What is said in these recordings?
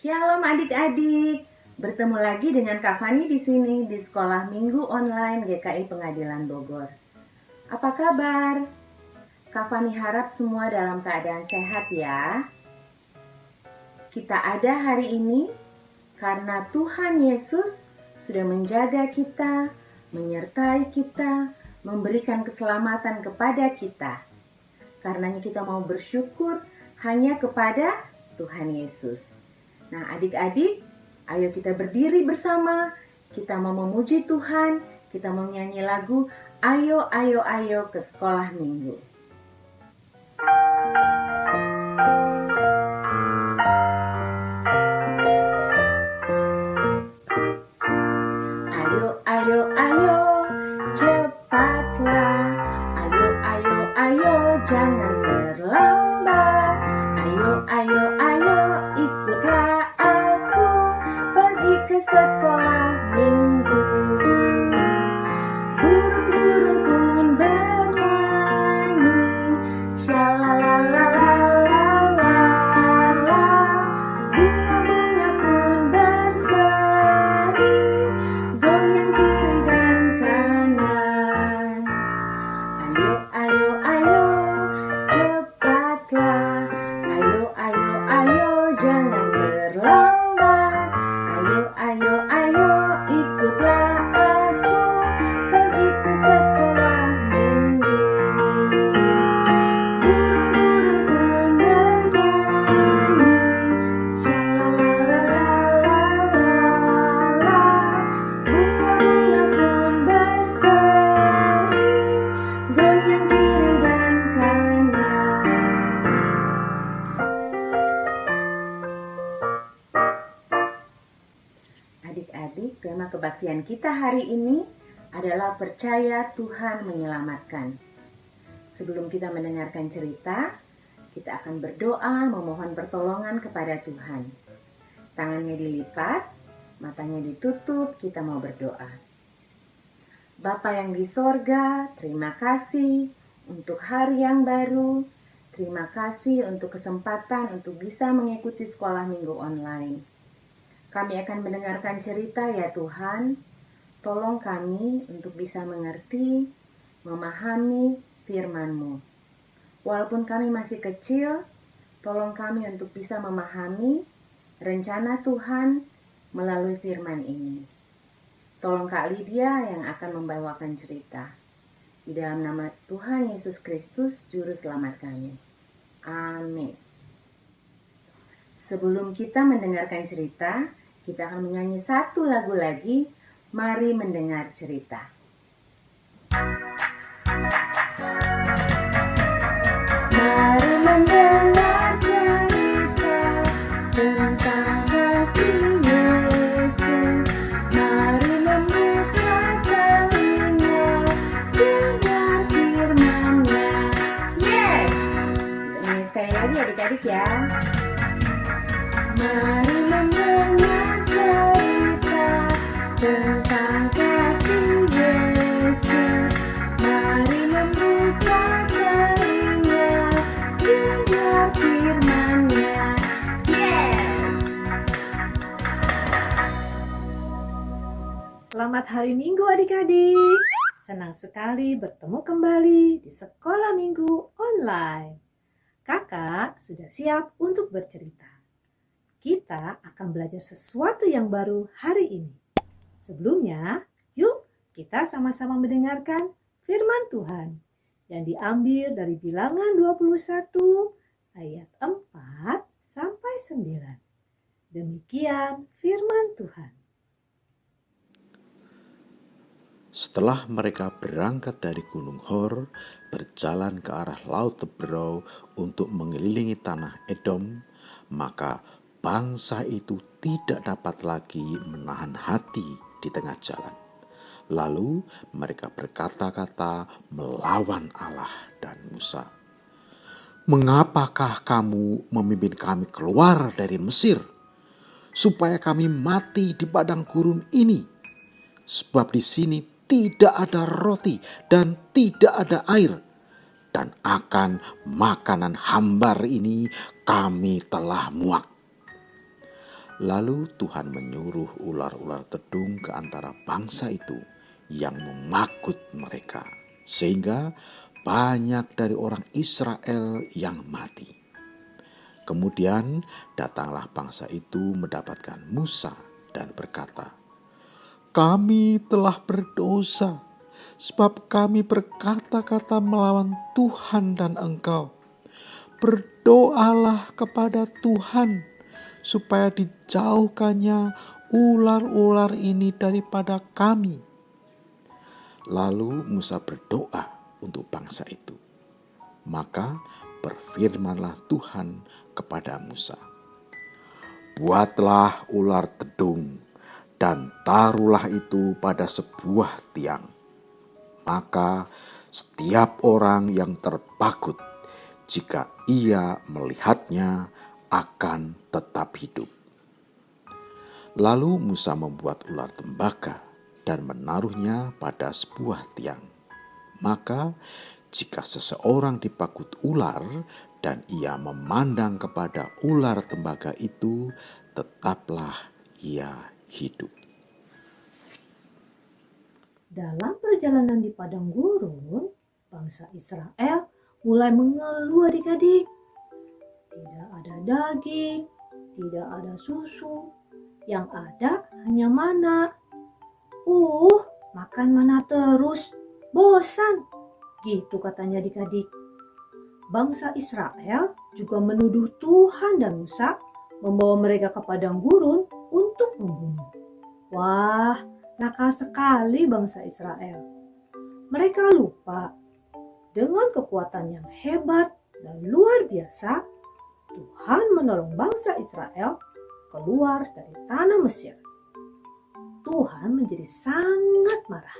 Shalom adik-adik, bertemu lagi dengan Kak Fani di sini di Sekolah Minggu Online GKI Pengadilan Bogor. Apa kabar? Kak Fani harap semua dalam keadaan sehat ya. Kita ada hari ini karena Tuhan Yesus sudah menjaga kita, menyertai kita, memberikan keselamatan kepada kita. Karenanya kita mau bersyukur hanya kepada Tuhan Yesus. Nah adik-adik, ayo kita berdiri bersama, kita mau memuji Tuhan, kita mau nyanyi lagu Ayo, ayo, ayo ke sekolah minggu. Ayo, ayo, ayo, cepatlah. Ayo, ayo, ayo, jangan terlambat. Ayo, ayo, ayo, ikutlah aku pergi ke sekolah minggu. Burung-burung pun bernyanyi, shalalalalala. Bunga-bunga pun berseri, goyang kiri dan kanan. Ayo, ayo, ayo, cepatlah. Ayo, ayo, ayo, jangan terlambat. Ayo, ayo, ayo, ikutlah aku pergi ke sekolah minggu. Burung-burung pun bernyanyi, shalalalalala. Bunga-bunga pun berseri, goyang kiri dan kanan. Adik-adik, tema kebaktian kita hari ini adalah percaya Tuhan menyelamatkan. Sebelum kita mendengarkan cerita, kita akan berdoa memohon pertolongan kepada Tuhan. Tangannya dilipat, matanya ditutup, kita mau berdoa. Bapa yang di sorga, terima kasih untuk hari yang baru. Terima kasih untuk kesempatan untuk bisa mengikuti sekolah minggu online. Kami akan mendengarkan cerita ya Tuhan. Tolong kami untuk bisa mengerti, memahami firman-Mu. Walaupun kami masih kecil, tolong kami untuk bisa memahami rencana Tuhan melalui firman ini. Tolong Kak Lydia yang akan membawakan cerita. Di dalam nama Tuhan Yesus Kristus, Juru Selamat kami. Amin. Sebelum kita mendengarkan cerita, kita akan menyanyi satu lagu lagi. Mari mendengar cerita. Mari mendengar cerita tentang kasih Yesus. Mari membuka telinga, dengar firman-Nya. Yes! Kita nyanyi sekali lagi adik-adik ya. Mari mendengar cerita tentang kasih Yesus. Mari membuka telinga, dengar firman-Nya. Yes! Selamat hari Minggu adik-adik. Senang sekali bertemu kembali di Sekolah Minggu Online. Kakak sudah siap untuk bercerita. Kita akan belajar sesuatu yang baru hari ini. Sebelumnya, yuk kita sama-sama mendengarkan firman Tuhan yang diambil dari Bilangan 21 ayat 4 sampai 9. Demikian firman Tuhan. Setelah mereka berangkat dari Gunung Hor, berjalan ke arah Laut Teberau untuk mengelilingi tanah Edom, maka bangsa itu tidak dapat lagi menahan hati di tengah jalan. Lalu mereka berkata-kata melawan Allah dan Musa. "Mengapakah kamu memimpin kami keluar dari Mesir, supaya kami mati di padang gurun ini? Sebab di sini tidak ada roti dan tidak ada air, dan akan makanan hambar ini kami telah muak." Lalu Tuhan menyuruh ular-ular tedung ke antara bangsa itu yang memakut mereka, sehingga banyak dari orang Israel yang mati. Kemudian datanglah bangsa itu mendapatkan Musa dan berkata, "Kami telah berdosa, sebab kami berkata-kata melawan Tuhan dan engkau. Berdoalah kepada Tuhan, supaya dijauhkannya ular-ular ini daripada kami." Lalu Musa berdoa untuk bangsa itu. Maka berfirmanlah Tuhan kepada Musa, "Buatlah ular tedung dan taruhlah itu pada sebuah tiang. Maka setiap orang yang terpakut, jika ia melihatnya, akan tetap hidup." Lalu Musa membuat ular tembaga dan menaruhnya pada sebuah tiang. Maka jika seseorang dipakut ular dan ia memandang kepada ular tembaga itu, tetaplah ia hidup. Dalam perjalanan di padang gurun, bangsa Israel mulai mengeluh adik-adik. Tidak ada daging, tidak ada susu, yang ada hanya mana. Makan mana terus, bosan, gitu katanya adik-adik. Bangsa Israel juga menuduh Tuhan dan Musa membawa mereka ke padang gurun untuk membunuh. Wah, nakal sekali bangsa Israel. Mereka lupa dengan kekuatan yang hebat dan luar biasa, Tuhan menolong bangsa Israel keluar dari tanah Mesir. Tuhan menjadi sangat marah.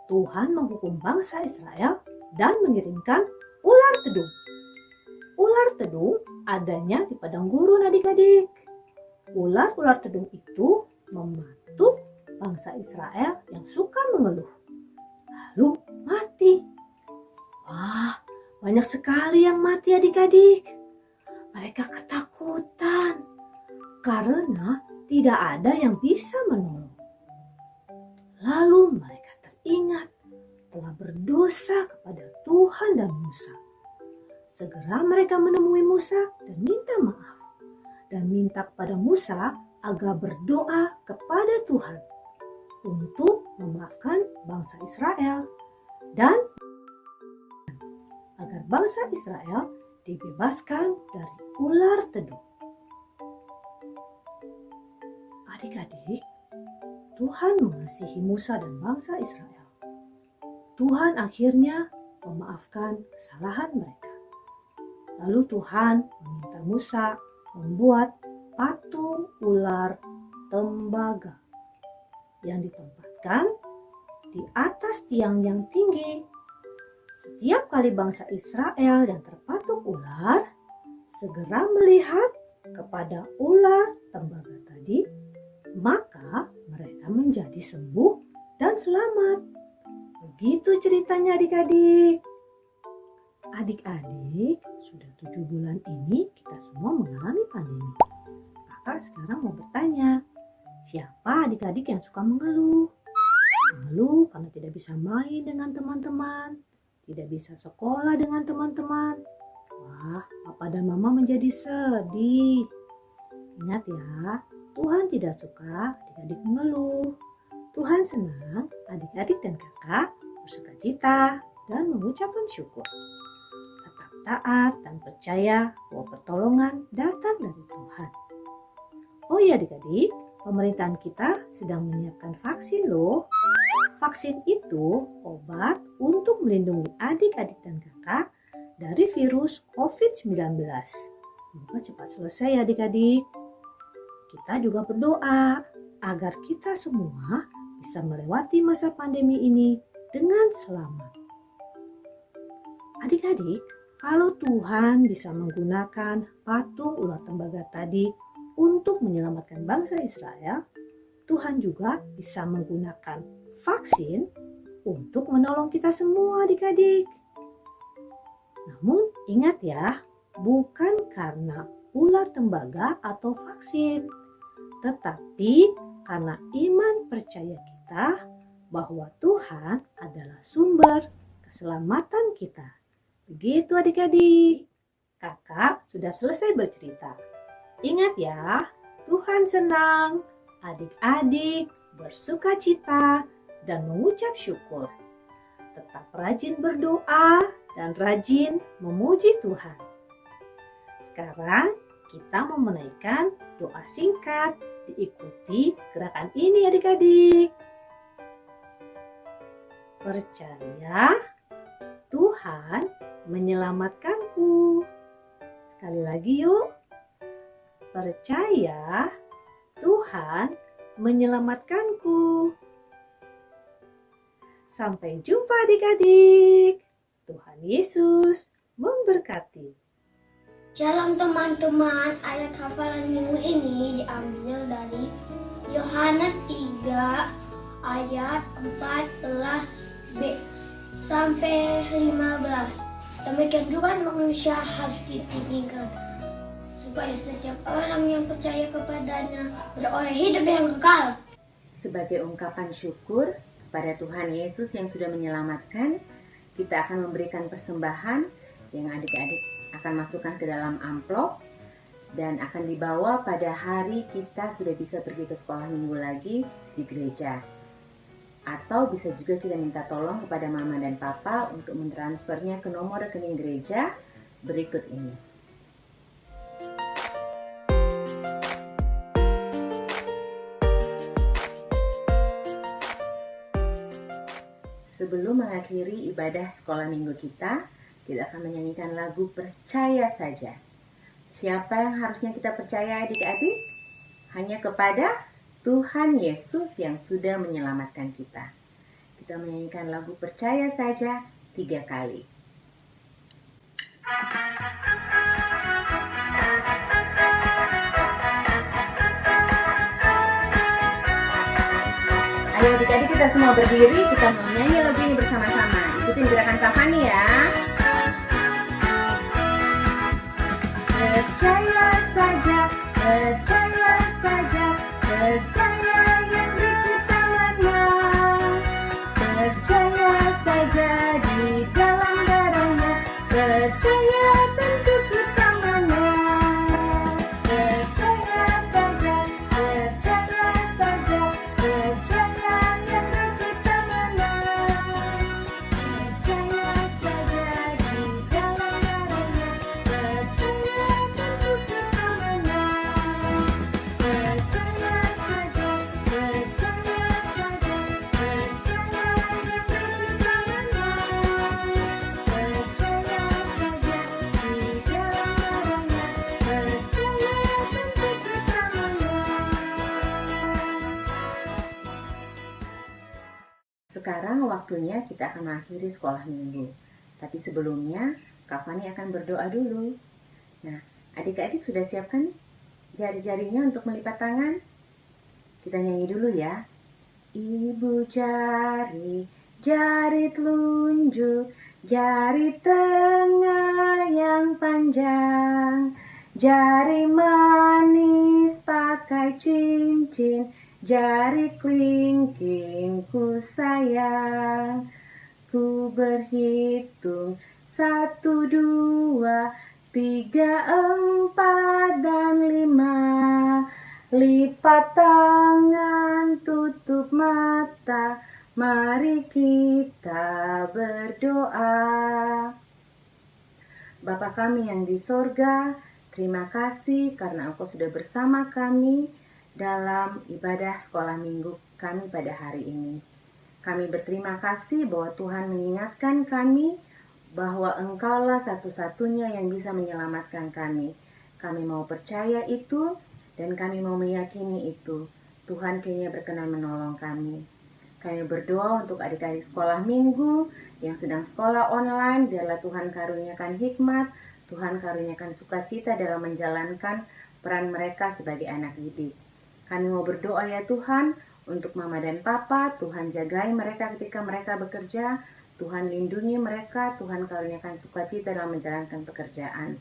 Tuhan menghukum bangsa Israel dan mengirimkan ular tedung. Ular tedung adanya di padang gurun adik-adik. Ular-ular tedung itu mematuk bangsa Israel yang suka mengeluh. Lalu mati. Wah, banyak sekali yang mati adik-adik. Mereka ketakutan karena tidak ada yang bisa menolong. Lalu mereka teringat telah berdosa kepada Tuhan dan Musa. Segera mereka menemui Musa dan minta maaf. Dan minta kepada Musa agar berdoa kepada Tuhan untuk memaafkan bangsa Israel. Dan agar bangsa Israel dibebaskan dari ular tedung. Adik-adik, Tuhan mengasihi Musa dan bangsa Israel. Tuhan akhirnya memaafkan kesalahan mereka. Lalu Tuhan meminta Musa membuat patung ular tembaga yang ditempatkan di atas tiang yang tinggi. Setiap kali bangsa Israel yang terpatung ular segera melihat kepada ular tembaga tadi, maka mereka menjadi sembuh dan selamat. Begitu ceritanya adik-adik. Adik-adik, sudah 7 bulan ini kita semua mengalami pandemi. Kakak sekarang mau bertanya, siapa adik-adik yang suka mengeluh? Mengeluh karena tidak bisa main dengan teman-teman, tidak bisa sekolah dengan teman-teman. Wah, papa dan mama menjadi sedih. Ingat ya, Tuhan tidak suka adik-adik mengeluh. Tuhan senang adik-adik dan kakak bersukacita dan mengucapkan syukur. Tetap taat dan percaya bahwa pertolongan datang dari Tuhan. Oh iya adik-adik, pemerintahan kita sedang menyiapkan vaksin loh. Vaksin itu obat untuk melindungi adik-adik dan kakak dari virus COVID-19. Semoga cepat selesai ya adik-adik. Kita juga berdoa agar kita semua bisa melewati masa pandemi ini dengan selamat. Adik-adik, kalau Tuhan bisa menggunakan patung ular tembaga tadi untuk menyelamatkan bangsa Israel, Tuhan juga bisa menggunakan vaksin untuk menolong kita semua adik-adik. Namun ingat ya, bukan karena ular tembaga atau vaksin, tetapi karena iman percaya kita bahwa Tuhan adalah sumber keselamatan kita. Begitu adik-adik. Kakak sudah selesai bercerita. Ingat ya, Tuhan senang adik-adik bersuka cita dan mengucap syukur. Tetap rajin berdoa dan rajin memuji Tuhan. Sekarang kita mau menaikkan doa singkat, diikuti gerakan ini adik-adik. Percaya Tuhan menyelamatkanku. Sekali lagi yuk. Percaya Tuhan menyelamatkanku. Sampai jumpa adik-adik. Tuhan Yesus memberkati. Shalom teman-teman, ayat hafalan minggu ini diambil dari Yohanes 3 ayat 14b sampai 15. Demikian juga manusia harus ditinggikan, supaya setiap orang yang percaya kepadanya beroleh hidup yang kekal. Sebagai ungkapan syukur kepada Tuhan Yesus yang sudah menyelamatkan, kita akan memberikan persembahan yang adik-adik akan masukkan ke dalam amplop dan akan dibawa pada hari kita sudah bisa pergi ke sekolah minggu lagi di gereja. Atau bisa juga kita minta tolong kepada mama dan papa untuk mentransfernya ke nomor rekening gereja berikut ini. Sebelum mengakhiri ibadah sekolah minggu kita akan menyanyikan lagu Percaya Saja. Siapa yang harusnya kita percaya adik-adik? Hanya kepada Tuhan Yesus yang sudah menyelamatkan kita. Kita menyanyikan lagu Percaya Saja 3 kali. Ayo adik-adik kita semua berdiri, kita mau nyanyi lagu ini bersama-sama. Ikutin gerakan Kak Fani ya. Percaya saja, percaya saja, bersama yang di kita menang. Percaya saja di dalam darahnya, percaya tentu kita menang. Percaya saja, percaya saja, percaya yang di kita menang. Percaya saja di dalam darahnya, percaya tentu kita menang. Percaya saja, percaya saja, percaya yang di kita menang. Percaya saja di dalam darahnya, percaya tentu kita menang. Sekarang waktunya kita akan mengakhiri sekolah minggu. Tapi sebelumnya, Kak Fani akan berdoa dulu. Nah, adik-adik sudah siapkan jari-jarinya untuk melipat tangan? Kita nyanyi dulu ya. Ibu jari, jari telunjuk, jari tengah yang panjang, jari manis pakai cincin, jari kelingking ku sayang. Ku berhitung 1, 2, 3, 4, dan 5. Lipat tangan, tutup mata, mari kita berdoa. Bapa kami yang di sorga, terima kasih karena Engkau sudah bersama kami dalam ibadah sekolah minggu kami pada hari ini. Kami berterima kasih bahwa Tuhan mengingatkan kami bahwa Engkaulah satu-satunya yang bisa menyelamatkan kami. Kami mau percaya itu dan kami mau meyakini itu. Tuhan kiranya berkenan menolong kami. Kami berdoa untuk adik-adik sekolah minggu yang sedang sekolah online. Biarlah Tuhan karuniakan hikmat, Tuhan karuniakan sukacita dalam menjalankan peran mereka sebagai anak didik. Kami mau berdoa ya Tuhan, untuk mama dan papa, Tuhan jagai mereka ketika mereka bekerja, Tuhan lindungi mereka, Tuhan karuniakan sukacita dalam menjalankan pekerjaan.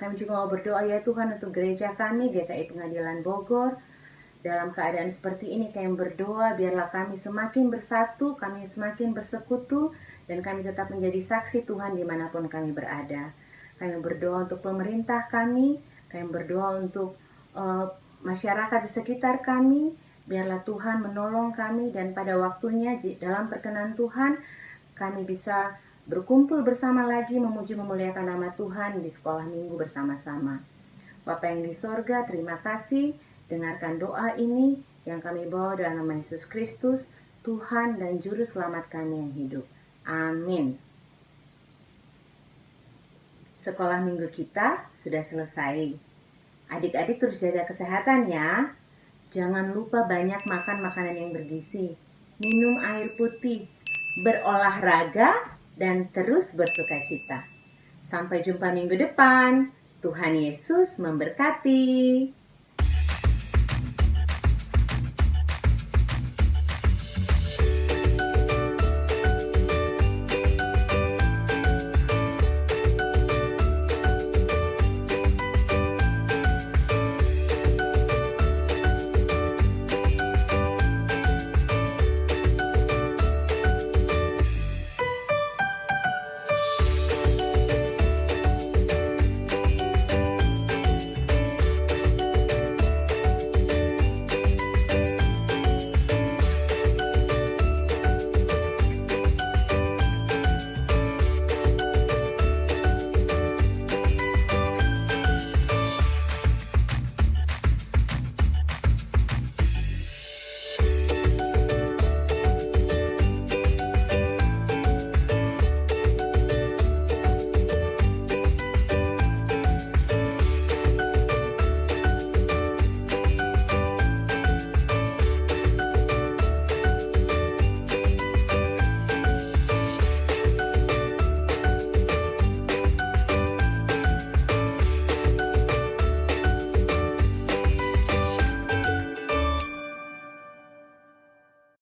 Kami juga mau berdoa ya Tuhan untuk gereja kami, GKI Pengadilan Bogor. Dalam keadaan seperti ini kami berdoa biarlah kami semakin bersatu, kami semakin bersekutu, dan kami tetap menjadi saksi Tuhan dimanapun kami berada. Kami berdoa untuk pemerintah kami berdoa untuk masyarakat di sekitar kami, biarlah Tuhan menolong kami dan pada waktunya dalam perkenan Tuhan kami bisa berkumpul bersama lagi memuji memuliakan nama Tuhan di sekolah minggu bersama-sama. Bapa yang di sorga, terima kasih. Dengarkan doa ini yang kami bawa dalam nama Yesus Kristus, Tuhan dan Juru Selamat kami yang hidup. Amin. Sekolah minggu kita sudah selesai. Adik-adik terus jaga kesehatan ya. Jangan lupa banyak makan makanan yang bergizi. Minum air putih, berolahraga, dan terus bersukacita. Sampai jumpa minggu depan. Tuhan Yesus memberkati.